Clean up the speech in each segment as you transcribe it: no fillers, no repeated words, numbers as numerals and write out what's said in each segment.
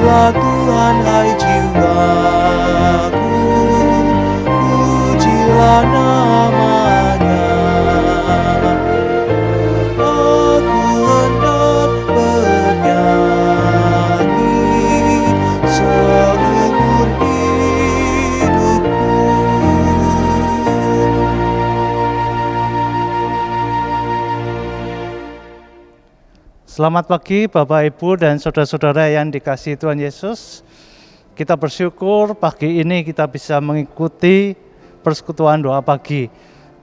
Pujilah Tuhan hai jiwaku, pujilah nama-Nya. Aku hendak bernyanyi seumur hidupku. Selamat pagi Bapak Ibu dan saudara-saudara yang dikasihi Tuhan Yesus. Kita bersyukur pagi ini kita bisa mengikuti persekutuan doa pagi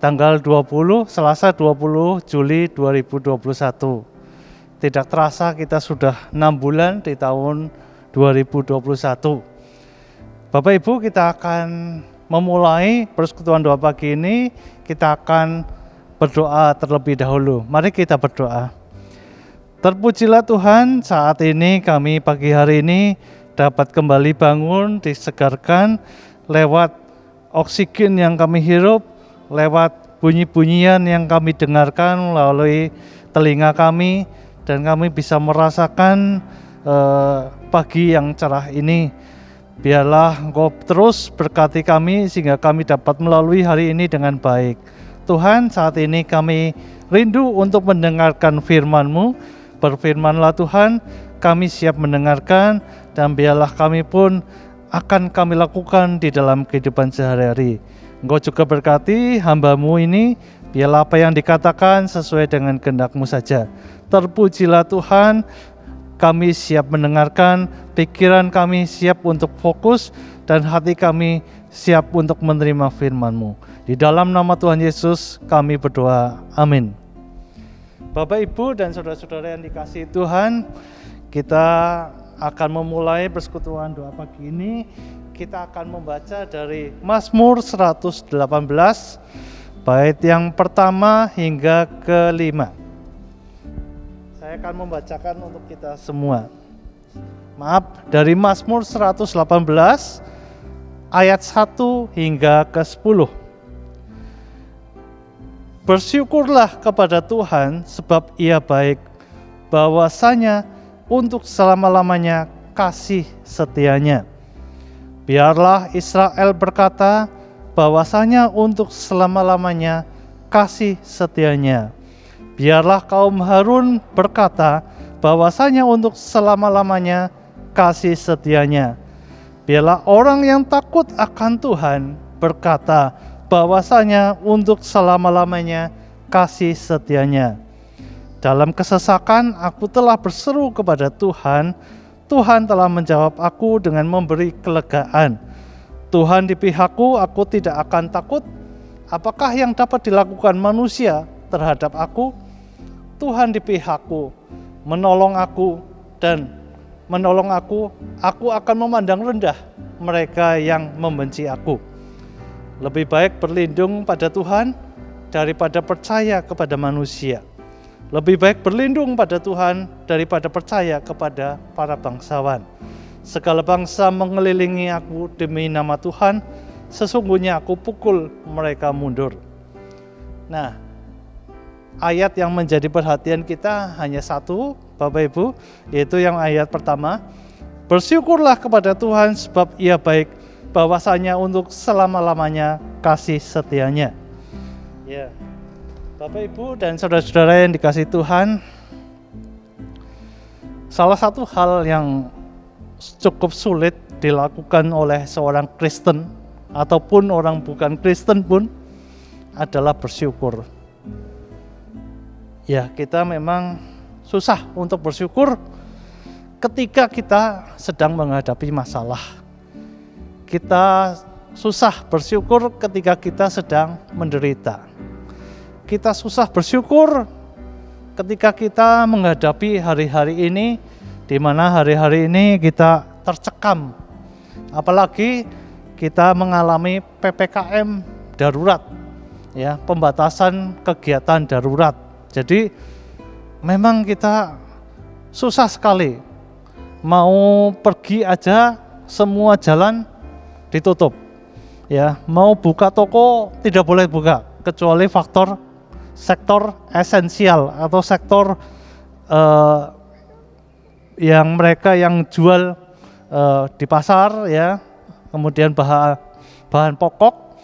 tanggal 20 Selasa 20 Juli 2021. Tidak terasa kita sudah 6 bulan di tahun 2021. Bapak Ibu, kita akan memulai persekutuan doa pagi ini. Kita akan berdoa terlebih dahulu. Mari kita berdoa. Terpujilah Tuhan, saat ini kami pagi hari ini dapat kembali bangun, disegarkan lewat oksigen yang kami hirup, lewat bunyi-bunyian yang kami dengarkan melalui telinga kami, dan kami bisa merasakan pagi yang cerah ini. Biarlah Engkau terus berkati kami sehingga kami dapat melalui hari ini dengan baik. Tuhan, saat ini kami rindu untuk mendengarkan firman-Mu. Berfirmanlah Tuhan, kami siap mendengarkan, dan biarlah kami pun akan kami lakukan di dalam kehidupan sehari-hari. Engkau juga berkati hamba-Mu ini, biarlah apa yang dikatakan sesuai dengan kehendak-Mu saja. Terpujilah Tuhan, kami siap mendengarkan, pikiran kami siap untuk fokus, dan hati kami siap untuk menerima firman-Mu. Di dalam nama Tuhan Yesus kami berdoa, amin. Bapak, Ibu, dan saudara-saudara yang dikasihi Tuhan, kita akan memulai persekutuan doa pagi ini. Kita akan membaca dari Mazmur 118, bait yang pertama hingga kelima. Saya akan membacakan untuk kita semua. Maaf, dari Mazmur 118, ayat 1 hingga ke 10. Bersyukurlah kepada Tuhan sebab Ia baik, bahwasanya untuk selama-lamanya kasih setianya. Biarlah Israel berkata, bahwasanya untuk selama-lamanya kasih setianya. Biarlah kaum Harun berkata, bahwasanya untuk selama-lamanya kasih setianya. Biarlah orang yang takut akan Tuhan berkata, bahwasanya untuk selama-lamanya kasih setianya. Dalam kesesakan aku telah berseru kepada Tuhan, Tuhan telah menjawab aku dengan memberi kelegaan. Tuhan di pihakku, aku tidak akan takut. Apakah yang dapat dilakukan manusia terhadap aku? Tuhan di pihakku, menolong aku aku akan memandang rendah mereka yang membenci aku. Lebih baik berlindung pada Tuhan daripada percaya kepada manusia. Lebih baik berlindung pada Tuhan daripada percaya kepada para bangsawan. Segala bangsa mengelilingi aku demi nama Tuhan, sesungguhnya aku pukul mereka mundur. Nah, ayat yang menjadi perhatian kita hanya satu, Bapak Ibu, yaitu yang ayat pertama. Bersyukurlah kepada Tuhan sebab Ia baik, bahwasanya untuk selama-lamanya kasih setianya. Ya, Bapak, Ibu, dan saudara-saudara yang dikasihi Tuhan, salah satu hal yang cukup sulit dilakukan oleh seorang Kristen ataupun orang bukan Kristen pun adalah bersyukur. Ya, kita memang susah untuk bersyukur ketika kita sedang menghadapi masalah. Kita susah bersyukur ketika kita sedang menderita. Kita susah bersyukur ketika kita menghadapi hari-hari ini, di mana hari-hari ini kita tercekam. Apalagi kita mengalami PPKM darurat, ya, pembatasan kegiatan darurat. Jadi memang kita susah sekali. Mau pergi aja semua jalan ditutup, ya, mau buka toko tidak boleh buka kecuali sektor esensial atau sektor yang mereka yang jual di pasar ya, kemudian bahan pokok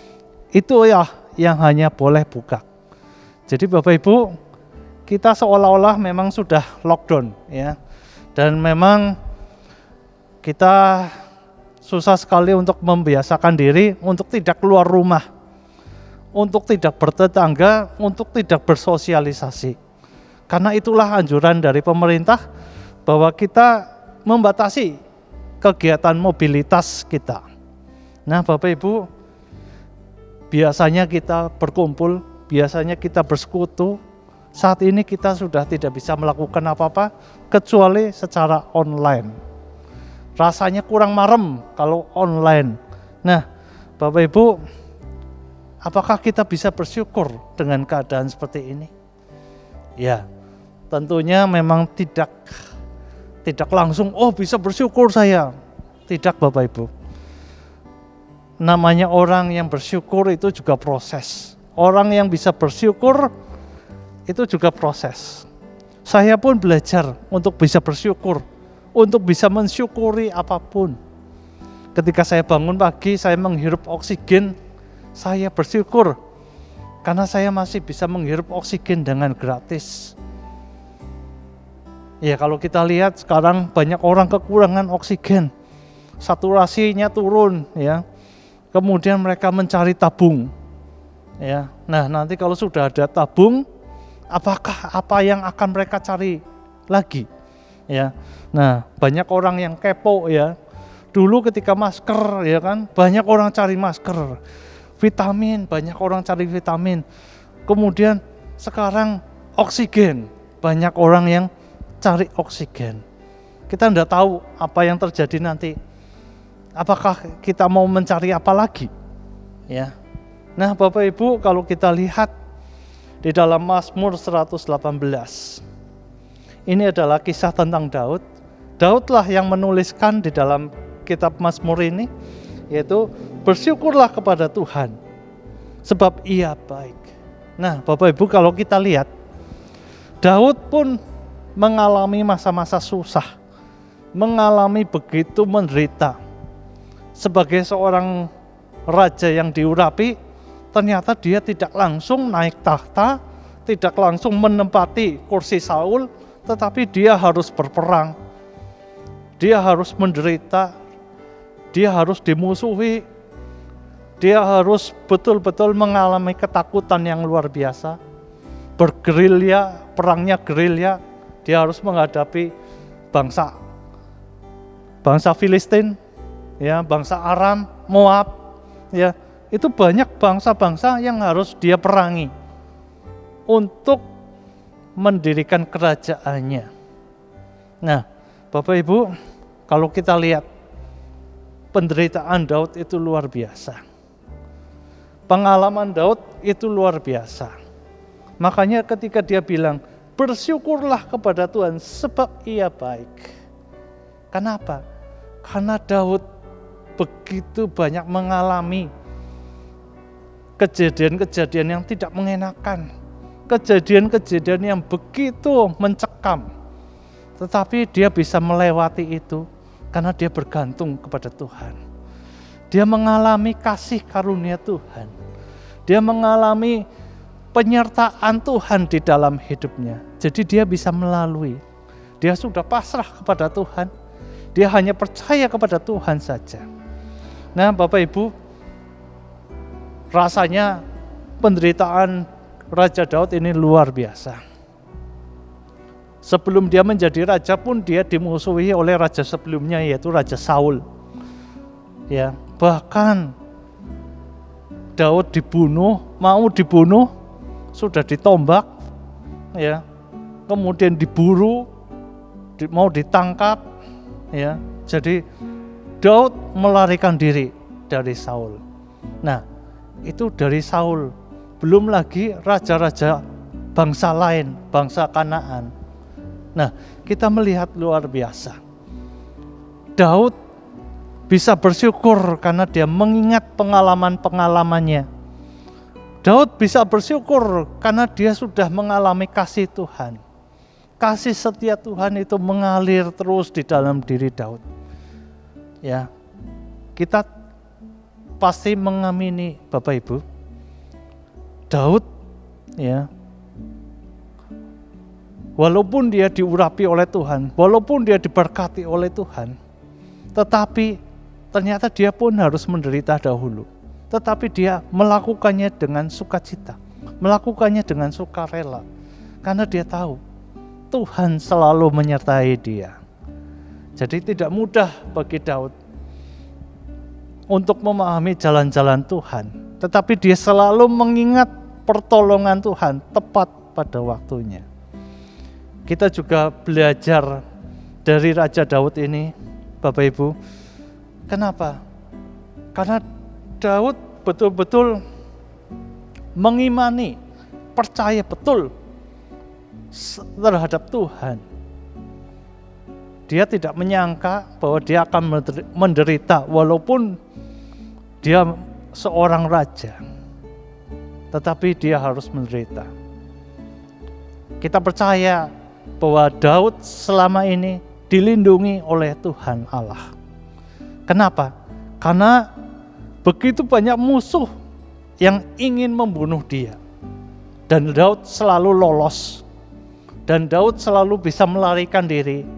itu ya yang hanya boleh buka. Jadi Bapak Ibu, kita seolah-olah memang sudah lockdown ya, dan memang kita susah sekali untuk membiasakan diri untuk tidak keluar rumah, untuk tidak bertetangga, untuk tidak bersosialisasi. Karena itulah anjuran dari pemerintah bahwa kita membatasi kegiatan mobilitas kita. Nah Bapak Ibu, biasanya kita berkumpul, biasanya kita bersekutu. Saat ini kita sudah tidak bisa melakukan apa-apa kecuali secara online. Rasanya kurang marem kalau online. Nah Bapak Ibu, apakah kita bisa bersyukur dengan keadaan seperti ini? Ya, tentunya memang tidak langsung, oh bisa bersyukur saya. Tidak Bapak Ibu. Namanya orang yang bersyukur itu juga proses. Orang yang bisa bersyukur itu juga proses. Saya pun belajar untuk bisa bersyukur, untuk bisa mensyukuri apapun. Ketika saya bangun pagi, saya menghirup oksigen, saya bersyukur karena saya masih bisa menghirup oksigen dengan gratis. Ya kalau kita lihat sekarang banyak orang kekurangan oksigen, saturasinya turun ya. Kemudian mereka mencari tabung. Ya. Nah, nanti kalau sudah ada tabung, apakah apa yang akan mereka cari lagi? Ya. Nah, banyak orang yang kepo ya. Dulu ketika masker ya kan, banyak orang cari masker. Vitamin, banyak orang cari vitamin. Kemudian sekarang oksigen, banyak orang yang cari oksigen. Kita tidak tahu apa yang terjadi nanti. Apakah kita mau mencari apa lagi? Ya. Nah, Bapak Ibu, kalau kita lihat di dalam Mazmur 118. Ini adalah kisah tentang Daud. Daudlah yang menuliskan di dalam kitab Mazmur ini, yaitu bersyukurlah kepada Tuhan sebab Ia baik. Nah, Bapak Ibu, kalau kita lihat Daud pun mengalami masa-masa susah, mengalami begitu menderita. Sebagai seorang raja yang diurapi, ternyata dia tidak langsung naik tahta, tidak langsung menempati kursi Saul, tetapi dia harus berperang. Dia harus menderita, dia harus dimusuhi, dia harus betul-betul mengalami ketakutan yang luar biasa. Bergerilya, perangnya gerilya, dia harus menghadapi bangsa Filistin, ya, bangsa Aram, Moab, ya, itu banyak bangsa-bangsa yang harus dia perangi untuk mendirikan kerajaannya. Nah, Bapak Ibu, kalau kita lihat penderitaan Daud itu luar biasa. Pengalaman Daud itu luar biasa. Makanya ketika dia bilang, bersyukurlah kepada Tuhan sebab Ia baik. Kenapa? Karena Daud begitu banyak mengalami kejadian-kejadian yang tidak mengenakan, kejadian-kejadian yang begitu mencekam, tetapi dia bisa melewati itu karena dia bergantung kepada Tuhan. Dia mengalami kasih karunia Tuhan, dia mengalami penyertaan Tuhan di dalam hidupnya. Jadi dia bisa melalui, dia sudah pasrah kepada Tuhan, dia hanya percaya kepada Tuhan saja. Nah Bapak Ibu, rasanya penderitaan Raja Daud ini luar biasa. Sebelum dia menjadi raja pun dia dimusuhi oleh raja sebelumnya, yaitu Raja Saul. Ya, bahkan Daud mau dibunuh, sudah ditombak, ya, kemudian diburu, mau ditangkap, ya. Jadi Daud melarikan diri dari Saul. Nah, itu dari Saul. Belum lagi raja-raja bangsa lain, bangsa Kanaan. Nah, kita melihat luar biasa. Daud bisa bersyukur karena dia mengingat pengalaman-pengalamannya. Daud bisa bersyukur karena dia sudah mengalami kasih Tuhan. Kasih setia Tuhan itu mengalir terus di dalam diri Daud. ya, kita pasti mengamini Bapak Ibu, Daud ya, walaupun dia diurapi oleh Tuhan, walaupun dia diberkati oleh Tuhan, tetapi ternyata dia pun harus menderita dahulu. Tetapi dia melakukannya dengan sukacita, melakukannya dengan sukarela, karena dia tahu Tuhan selalu menyertai dia. Jadi tidak mudah bagi Daud untuk memahami jalan-jalan Tuhan, tetapi dia selalu mengingat pertolongan Tuhan tepat pada waktunya. Kita juga belajar dari Raja Daud ini, Bapak Ibu. Kenapa? Karena Daud betul-betul mengimani, percaya betul terhadap Tuhan. Dia tidak menyangka bahwa dia akan menderita walaupun dia seorang raja, tetapi dia harus menderita. Kita percaya bahwa Daud selama ini dilindungi oleh Tuhan Allah. Kenapa? Karena begitu banyak musuh yang ingin membunuh dia, dan Daud selalu lolos, dan Daud selalu bisa melarikan diri.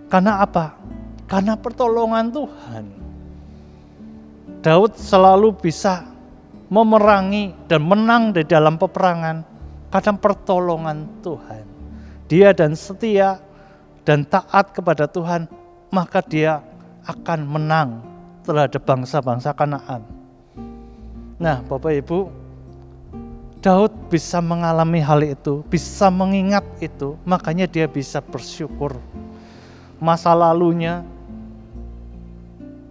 Karena apa? Karena pertolongan Tuhan. Daud selalu bisa memerangi dan menang di dalam peperangan karena pertolongan Tuhan. Dia dan setia dan taat kepada Tuhan, maka dia akan menang terhadap bangsa-bangsa Kanaan. Nah, Bapak Ibu, Daud bisa mengalami hal itu, bisa mengingat itu, makanya dia bisa bersyukur. Masa lalunya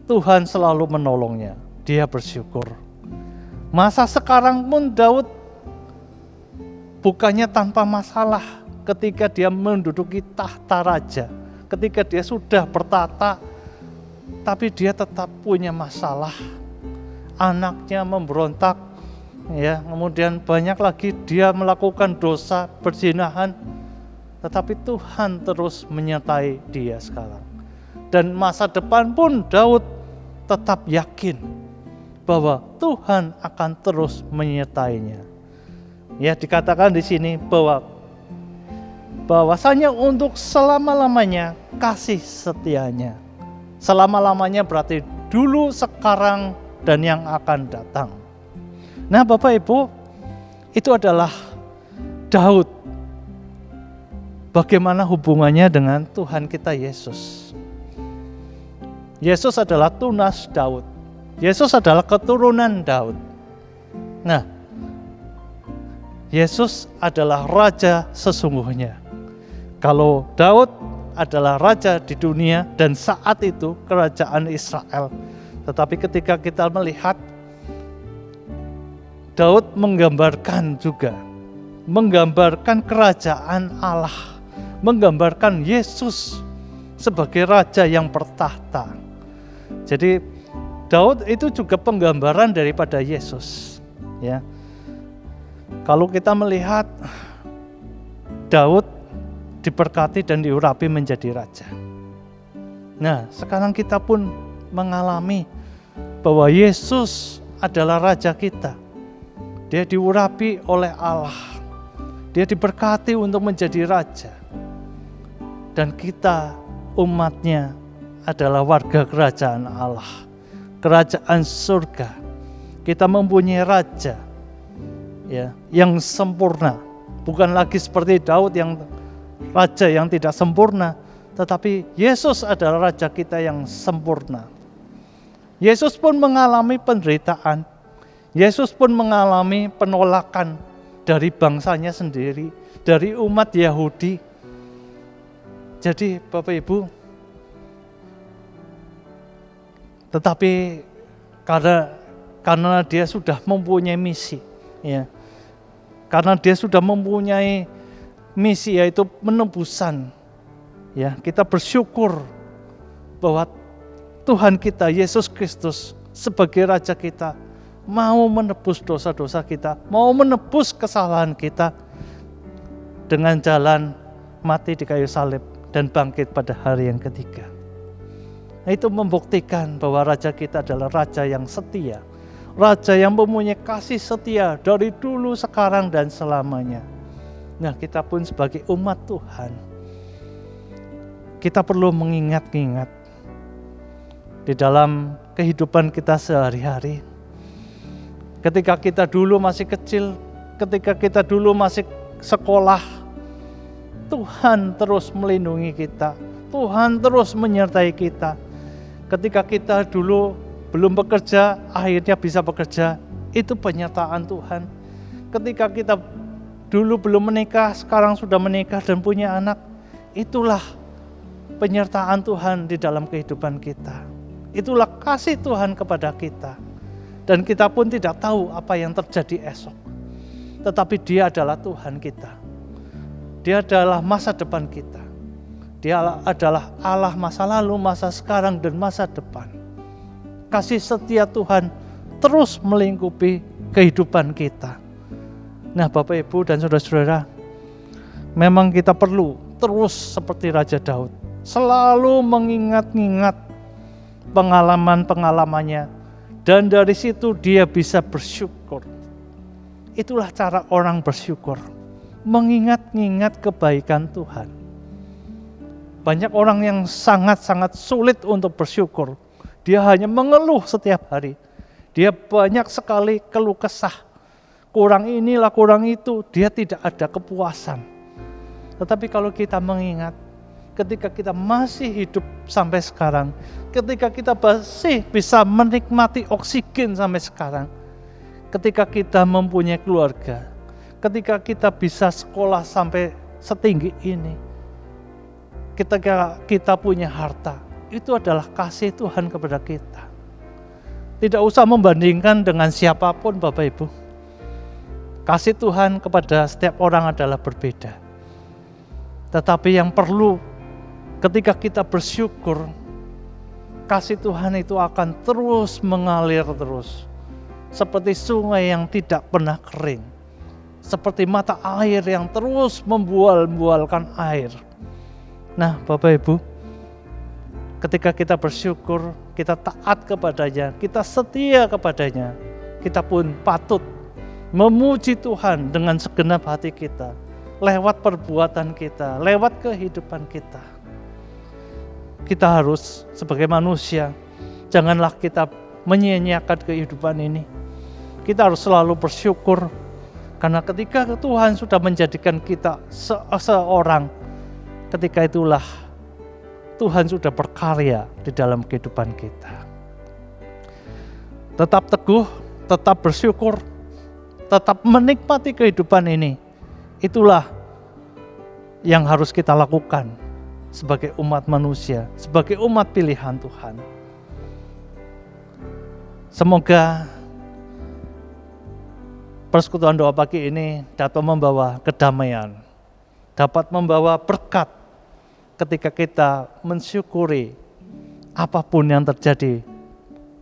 Tuhan selalu menolongnya, dia bersyukur. Masa sekarang pun Daud bukannya tanpa masalah ketika dia menduduki tahta raja, ketika dia sudah bertata, tapi dia tetap punya masalah. Anaknya memberontak, ya, kemudian banyak lagi dia melakukan dosa perzinahan, tetapi Tuhan terus menyertai dia sekarang. Dan masa depan pun Daud tetap yakin bahwa Tuhan akan terus menyertainya. Ya, dikatakan di sini bahwasanya untuk selama-lamanya kasih setianya. Selama-lamanya berarti dulu, sekarang, dan yang akan datang. Nah, Bapak Ibu, itu adalah Daud. Bagaimana hubungannya dengan Tuhan kita Yesus? Yesus adalah tunas Daud. Yesus adalah keturunan Daud. Nah, Yesus adalah raja sesungguhnya. Kalau Daud adalah raja di dunia dan saat itu kerajaan Israel. Tetapi ketika kita melihat, Daud menggambarkan kerajaan Allah, menggambarkan Yesus sebagai raja yang bertahta. Jadi Daud itu juga penggambaran daripada Yesus, ya. Kalau kita melihat Daud diberkati dan diurapi menjadi raja. Nah, sekarang kita pun mengalami bahwa Yesus adalah raja kita. Dia diurapi oleh Allah. Dia diberkati untuk menjadi raja. Dan kita umatnya adalah warga kerajaan Allah. Kerajaan surga. Kita mempunyai raja, ya, yang sempurna. Bukan lagi seperti Daud yang raja yang tidak sempurna, tetapi Yesus adalah raja kita yang sempurna. Yesus pun mengalami penderitaan. Yesus pun mengalami penolakan dari bangsanya sendiri, dari umat Yahudi. Jadi Bapak Ibu, tetapi karena dia sudah mempunyai misi, ya, karena dia sudah mempunyai misi, yaitu penebusan, ya, kita bersyukur bahwa Tuhan kita Yesus Kristus sebagai Raja kita mau menebus dosa-dosa kita, mau menebus kesalahan kita dengan jalan mati di kayu salib dan bangkit pada hari yang ketiga. Itu membuktikan bahwa Raja kita adalah Raja yang setia. Raja yang mempunyai kasih setia dari dulu, sekarang, dan selamanya. Nah, kita pun sebagai umat Tuhan, kita perlu mengingat-ingat di dalam kehidupan kita sehari-hari. Ketika kita dulu masih kecil, ketika kita dulu masih sekolah, Tuhan terus melindungi kita. Tuhan terus menyertai kita. Ketika kita dulu belum bekerja, akhirnya bisa bekerja, itu penyertaan Tuhan. Ketika kita dulu belum menikah, sekarang sudah menikah dan punya anak, itulah penyertaan Tuhan di dalam kehidupan kita. Itulah kasih Tuhan kepada kita. Dan kita pun tidak tahu apa yang terjadi esok. Tetapi Dia adalah Tuhan kita. Dia adalah masa depan kita. Dia adalah Allah masa lalu, masa sekarang, dan masa depan. Kasih setia Tuhan terus melingkupi kehidupan kita. Nah, Bapak, Ibu, dan saudara-saudara, memang kita perlu terus seperti Raja Daud, selalu mengingat-ingat pengalaman-pengalamannya, dan dari situ dia bisa bersyukur. Itulah cara orang bersyukur, mengingat-ingat kebaikan Tuhan. Banyak orang yang sangat-sangat sulit untuk bersyukur. Dia hanya mengeluh setiap hari. Dia banyak sekali keluh kesah. Kurang inilah, kurang itu. Dia tidak ada kepuasan. Tetapi kalau kita mengingat, ketika kita masih hidup sampai sekarang, ketika kita masih bisa menikmati oksigen sampai sekarang, ketika kita mempunyai keluarga, ketika kita bisa sekolah sampai setinggi ini, ketika kita punya harta, itu adalah kasih Tuhan kepada kita. Tidak usah membandingkan dengan siapapun, Bapak Ibu. Kasih Tuhan kepada setiap orang adalah berbeda. Tetapi yang perlu ketika kita bersyukur, kasih Tuhan itu akan terus mengalir terus. Seperti sungai yang tidak pernah kering. Seperti mata air yang terus membual-bualkan air. Nah, Bapak Ibu, ketika kita bersyukur, kita taat kepadanya, kita setia kepadanya, kita pun patut memuji Tuhan dengan segenap hati kita, lewat perbuatan kita, lewat kehidupan kita. Kita harus sebagai manusia, janganlah kita menyia-nyiakan kehidupan ini. Kita harus selalu bersyukur, karena ketika Tuhan sudah menjadikan kita seorang, ketika itulah Tuhan sudah berkarya di dalam kehidupan kita. Tetap teguh, tetap bersyukur, tetap menikmati kehidupan ini. Itulah yang harus kita lakukan sebagai umat manusia, sebagai umat pilihan Tuhan. Semoga persekutuan doa pagi ini dapat membawa kedamaian, dapat membawa berkat ketika kita mensyukuri apapun yang terjadi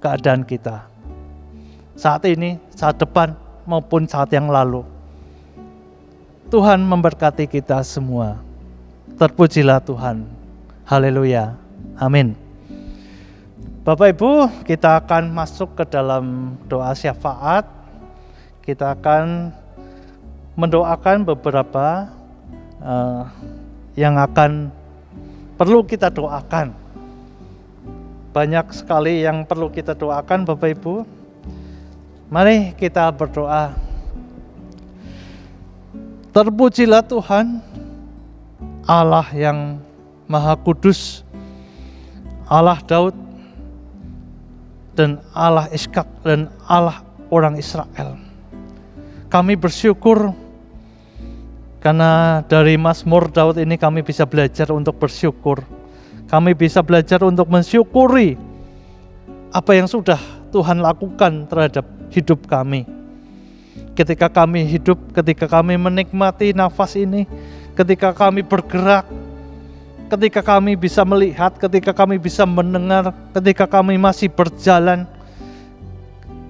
keadaan kita. Saat ini, saat depan, maupun saat yang lalu. Tuhan memberkati kita semua. Terpujilah Tuhan. Haleluya. Amin. Bapak Ibu, kita akan masuk ke dalam doa syafaat. Kita akan mendoakan beberapa yang akan perlu kita doakan. Banyak sekali yang perlu kita doakan, Bapak Ibu. Mari kita berdoa. Terpujilah Tuhan, Allah yang Maha Kudus, Allah Daud, dan Allah Ishak, dan Allah orang Israel. Kami bersyukur karena dari Mazmur Daud ini kami bisa belajar untuk bersyukur. Kami bisa belajar untuk mensyukuri apa yang sudah Tuhan lakukan terhadap hidup kami. Ketika kami hidup, ketika kami menikmati nafas ini, ketika kami bergerak, ketika kami bisa melihat, ketika kami bisa mendengar, ketika kami masih berjalan,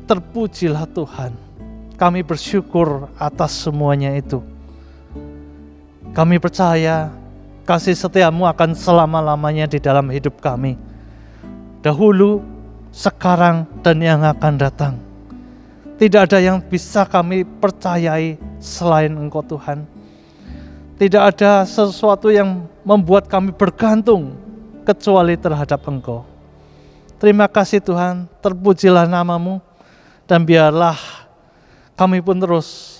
terpujilah Tuhan. Kami bersyukur atas semuanya itu. Kami percaya kasih setiamu akan selama-lamanya di dalam hidup kami. dahulu, sekarang, dan yang akan datang. Tidak ada yang bisa kami percayai selain Engkau Tuhan. Tidak ada sesuatu yang membuat kami bergantung kecuali terhadap Engkau. Terima kasih Tuhan, terpujilah nama-Mu, dan biarlah kami pun terus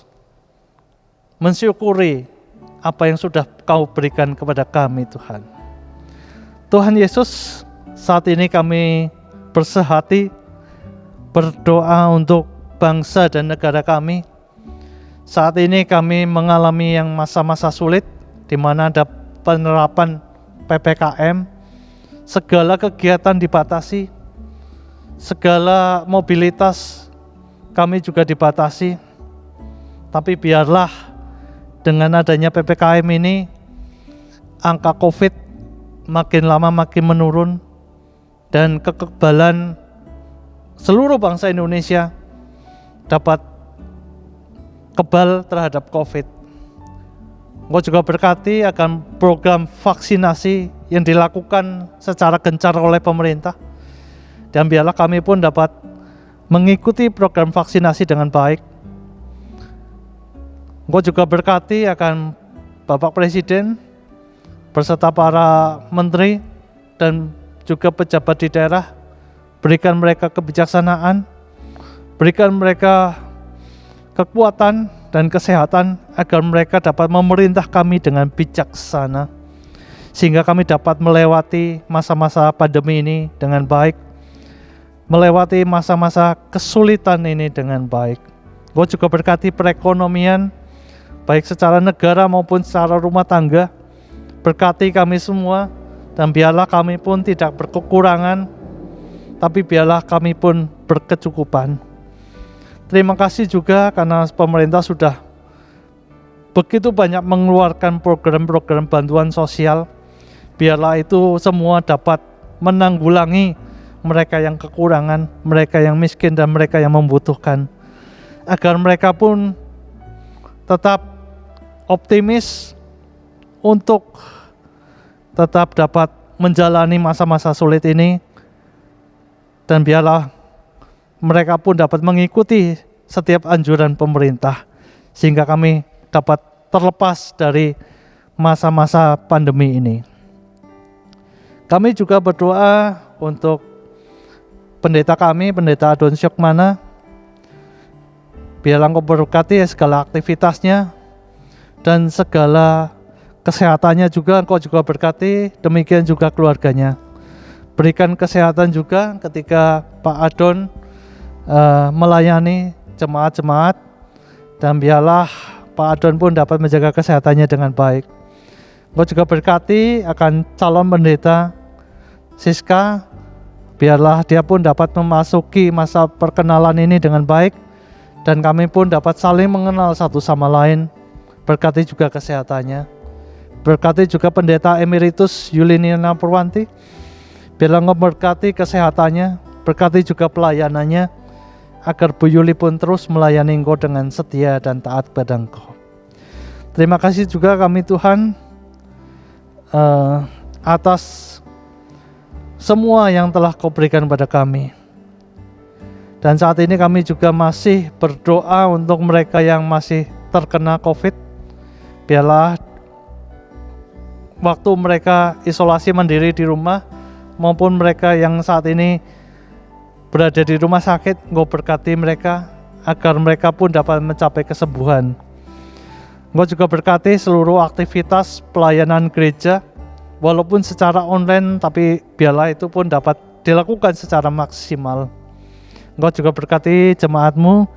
mensyukuri apa yang sudah Kau berikan kepada kami Tuhan. Tuhan Yesus, saat ini kami bersehati berdoa untuk bangsa dan negara kami. Saat ini kami mengalami yang masa-masa sulit, di mana ada penerapan PPKM, segala kegiatan dibatasi, segala mobilitas kami juga dibatasi. Tapi biarlah dengan adanya PPKM ini, angka COVID makin lama makin menurun, dan kekebalan seluruh bangsa Indonesia dapat kebal terhadap COVID. Engkau juga berkati akan program vaksinasi yang dilakukan secara gencar oleh pemerintah, dan biarlah kami pun dapat mengikuti program vaksinasi dengan baik. Engkau juga berkati akan Bapak Presiden beserta para menteri dan juga pejabat di daerah. Berikan mereka kebijaksanaan, berikan mereka kekuatan dan kesehatan agar mereka dapat memerintah kami dengan bijaksana, sehingga kami dapat melewati masa-masa pandemi ini dengan baik, melewati masa-masa kesulitan ini dengan baik. Engkau juga berkati perekonomian, baik secara negara maupun secara rumah tangga. Berkati kami semua, dan biarlah kami pun tidak berkekurangan, tapi biarlah kami pun berkecukupan. Terima kasih juga karena pemerintah sudah begitu banyak mengeluarkan program-program bantuan sosial. Biarlah itu semua dapat menanggulangi mereka yang kekurangan, mereka yang miskin, dan mereka yang membutuhkan, agar mereka pun tetap optimis untuk tetap dapat menjalani masa-masa sulit ini, dan biarlah mereka pun dapat mengikuti setiap anjuran pemerintah, sehingga kami dapat terlepas dari masa-masa pandemi ini. Kami juga berdoa untuk pendeta kami, Pendeta Adon Syokmana. Biarlah Engkau berkati segala aktivitasnya dan segala kesehatannya juga Engkau juga berkati, demikian juga keluarganya. Berikan kesehatan juga ketika Pak Adon melayani jemaat-jemaat, dan biarlah Pak Adon pun dapat menjaga kesehatannya dengan baik. Engkau juga berkati akan calon pendeta Siska, biarlah dia pun dapat memasuki masa perkenalan ini dengan baik, dan kami pun dapat saling mengenal satu sama lain. Berkati juga kesehatannya. Berkati juga Pendeta Emeritus Yuliniana Purwanti, biarlah Engkau berkati kesehatannya, berkati juga pelayanannya, agar Bu Yuli pun terus melayani Engkau dengan setia dan taat pada Engkau. Terima kasih juga kami Tuhan atas semua yang telah Kau berikan pada kami. Dan saat ini kami juga masih berdoa untuk mereka yang masih terkena COVID. Biarlah waktu mereka isolasi mandiri di rumah, maupun mereka yang saat ini berada di rumah sakit, Engkau berkati mereka agar mereka pun dapat mencapai kesembuhan. Engkau juga berkati seluruh aktivitas pelayanan gereja, walaupun secara online, tapi biarlah itu pun dapat dilakukan secara maksimal. Engkau juga berkati jemaat-Mu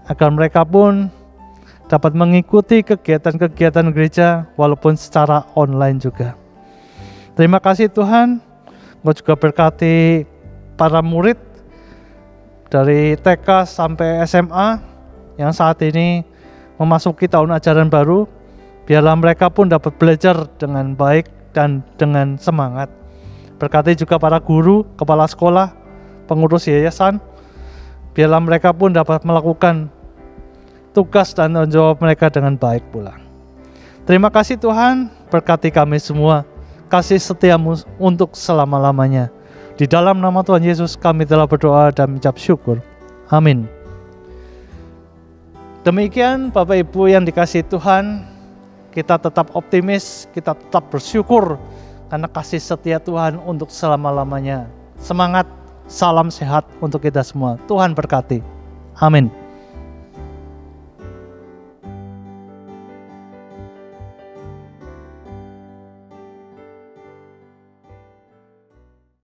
agar mereka pun dapat mengikuti kegiatan-kegiatan gereja walaupun secara online juga. Terima kasih Tuhan. Engkau juga berkati para murid dari TK sampai SMA yang saat ini memasuki tahun ajaran baru. Biarlah mereka pun dapat belajar dengan baik dan dengan semangat. Berkati juga para guru, kepala sekolah, pengurus yayasan. Biarlah mereka pun dapat melakukan tugas dan tanggung jawab mereka dengan baik pula. Terima kasih Tuhan, berkati kami semua. Kasih setiamu untuk selama-lamanya. Di Di dalam nama Tuhan Yesus kami telah berdoa dan mengucap syukur. Amin. Demikian Bapak Ibu yang dikasihi Tuhan, kita tetap optimis, kita tetap bersyukur karena kasih setia Tuhan untuk selama-lamanya. Semangat, salam sehat untuk kita semua. Tuhan berkati. Amin.